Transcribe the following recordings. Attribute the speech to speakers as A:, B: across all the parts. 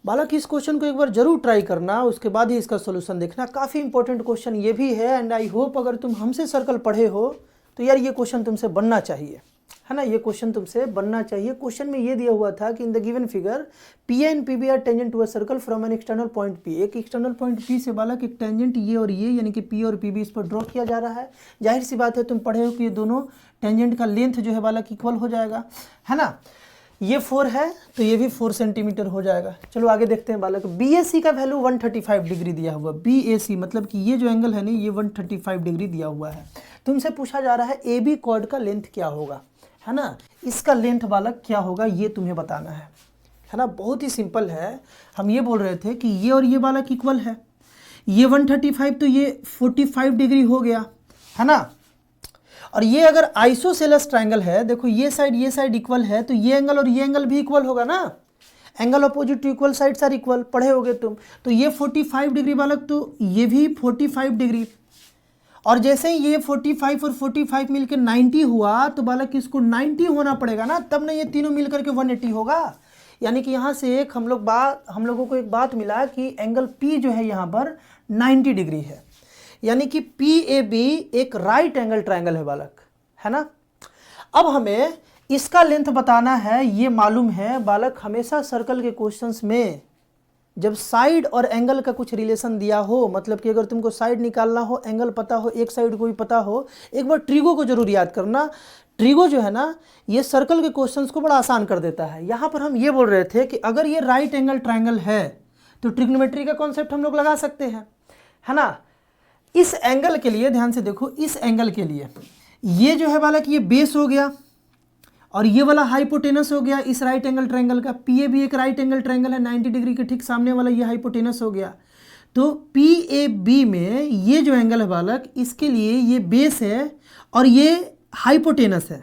A: बालक इस क्वेश्चन को एक बार जरूर ट्राई करना, उसके बाद ही इसका सोल्यूशन देखना। काफ़ी इंपॉर्टेंट क्वेश्चन ये भी है एंड आई होप अगर तुम हमसे सर्कल पढ़े हो तो यार ये क्वेश्चन तुमसे बनना चाहिए, है ना, ये क्वेश्चन तुमसे बनना चाहिए। क्वेश्चन में ये दिया हुआ था कि in the given figure P and P B are tangent to a circle from an external point P. एक एक्सटर्नल पॉइंट पी से बालक एक टेंजेंट ये और ये यानी कि पी और पी बी इस पर ड्रॉ किया जा रहा है। जाहिर सी बात है तुम पढ़े हो कि ये दोनों टेंजेंट का लेंथ जो है बालक इक्वल हो जाएगा, है ना। ये 4 है तो ये भी 4 सेंटीमीटर हो जाएगा। चलो आगे देखते हैं बालक। बी ए सी का वैल्यू 135 डिग्री दिया हुआ। बी ए सी मतलब कि ये जो एंगल है ना ये 135 डिग्री दिया हुआ है। तुमसे पूछा जा रहा है ए बी कॉर्ड का लेंथ क्या होगा, है ना। इसका लेंथ बालक क्या होगा ये तुम्हें बताना है ना। बहुत ही सिंपल है। हम ये बोल रहे थे कि ये और ये बालक इक्वल है, ये 135 तो ये 45 डिग्री हो गया, है ना। और ये अगर आइसोसेलेस ट्रायंगल है, देखो ये साइड इक्वल है तो ये एंगल और ये एंगल भी इक्वल होगा ना। Angle opposite to equal sides are equal, पढ़े होगे तुम। तो ये 45 डिग्री बालक तो ये भी 45 डिग्री। और जैसे ही ये 45 और 45 मिलकर 90 हुआ तो बालक इसको 90 होना पड़ेगा ना, तब ना ये तीनों मिलकर के 180 होगा। यानी कि यहाँ से एक हम लोगों को एक बात मिला कि एंगल P जो है यहाँ पर 90 डिग्री है। यानी कि PAB एक राइट एंगल ट्रायंगल है बालक, है ना। अब हमें इसका लेंथ बताना है। ये मालूम है बालक, हमेशा सर्कल के क्वेश्चंस में जब साइड और एंगल का कुछ रिलेशन दिया हो, मतलब कि अगर तुमको साइड निकालना हो, एंगल पता हो, एक साइड को भी पता हो, एक बार ट्रिगो को जरूर याद करना। ट्रिगो जो है ना ये सर्कल के क्वेश्चंस को बड़ा आसान कर देता है। यहाँ पर हम ये बोल रहे थे कि अगर ये राइट एंगल ट्रायंगल है तो ट्रिग्नोमेट्री का कॉन्सेप्ट हम लोग लगा सकते हैं, है ना। इस एंगल के लिए ध्यान से देखो, इस एंगल के लिए ये जो है बालक ये बेस हो गया और ये वाला हाइपोटेनस हो गया इस राइट एंगल ट्रायंगल का। पीए भी एक राइट एंगल ट्रायंगल है, 90 डिग्री के ठीक सामने वाला ये हाइपोटेनस हो गया। तो PAB में ये जो एंगल है बालक, इसके लिए ये बेस है और ये हाइपोटेनस है।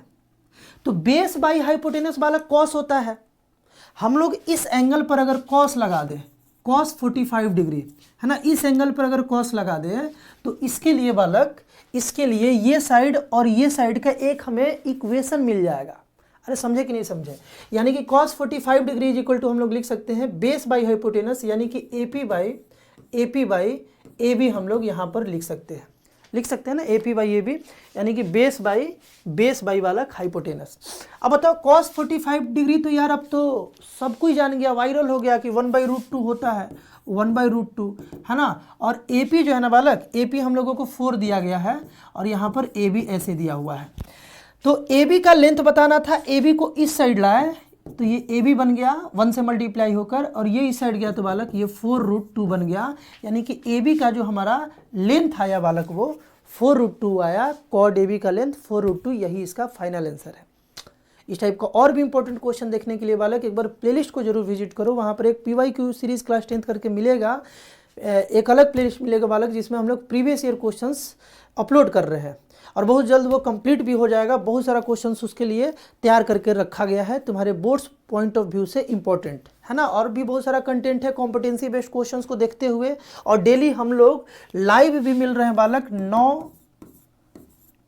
A: तो बेस बाई हाइपोटेनस बालक कॉस होता है। हम लोग इस एंगल पर अगर कॉस लगा दें, कॉस 45 डिग्री, है ना, इस एंगल पर अगर कॉस लगा दें तो इसके लिए बालक, इसके लिए ये साइड और ये साइड का एक हमें इक्वेशन मिल जाएगा। अरे समझे कि नहीं समझे। यानी कि cos 45 degree is equal to हम लोग लिख सकते हैं बेस बाई हाइपोटेनस, यानी कि AP बाई AB हम लोग यहाँ पर लिख सकते हैं ना, AP बाई AB, यानी कि बेस बाई वाला हाइपोटेनस। अब बताओ cos 45 डिग्री तो यार अब तो सब कोई जान गया, वायरल हो गया कि 1/√2 होता है, 1/√2, है ना। और AP जो है ना बालक, AP हम लोगों को 4 दिया गया है और यहाँ पर AB ऐसे दिया हुआ है। तो AB का लेंथ बताना था, AB को इस साइड लाए तो ये AB बन गया 1 से मल्टीप्लाई होकर, और ये इस साइड गया तो बालक ये 4√2 बन गया। यानी कि AB का जो हमारा लेंथ आया बालक वो 4√2 आया। कॉड AB का लेंथ 4√2, यही इसका फाइनल आंसर है। इस टाइप का और भी इंपॉर्टेंट क्वेश्चन देखने के लिए बालक एक बार प्लेलिस्ट को जरूर विजिट करो। वहाँ पर एक PYQ सीरीज क्लास 10th करके मिलेगा, एक अलग प्लेलिस्ट मिलेगा बालक, जिसमें हम लोग प्रीवियस ईयर क्वेश्चंस अपलोड कर रहे हैं और बहुत जल्द वो कंप्लीट भी हो जाएगा। बहुत सारा क्वेश्चंस उसके लिए तैयार करके रखा गया है, तुम्हारे बोर्ड्स पॉइंट ऑफ व्यू से इम्पोर्टेंट, है ना। और भी बहुत सारा कंटेंट है कॉम्पिटेंसी बेस्ड क्वेश्चंस को देखते हुए। और डेली हम लोग लाइव भी मिल रहे हैं बालक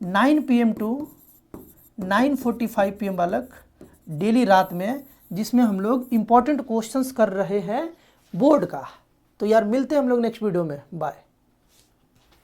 A: 9 PM टू 9:45 PM बालक, डेली रात में, जिसमें हम लोग इम्पोर्टेंट क्वेश्चंस कर रहे हैं बोर्ड का। तो यार मिलते हैं हम लोग नेक्स्ट वीडियो में, बाय।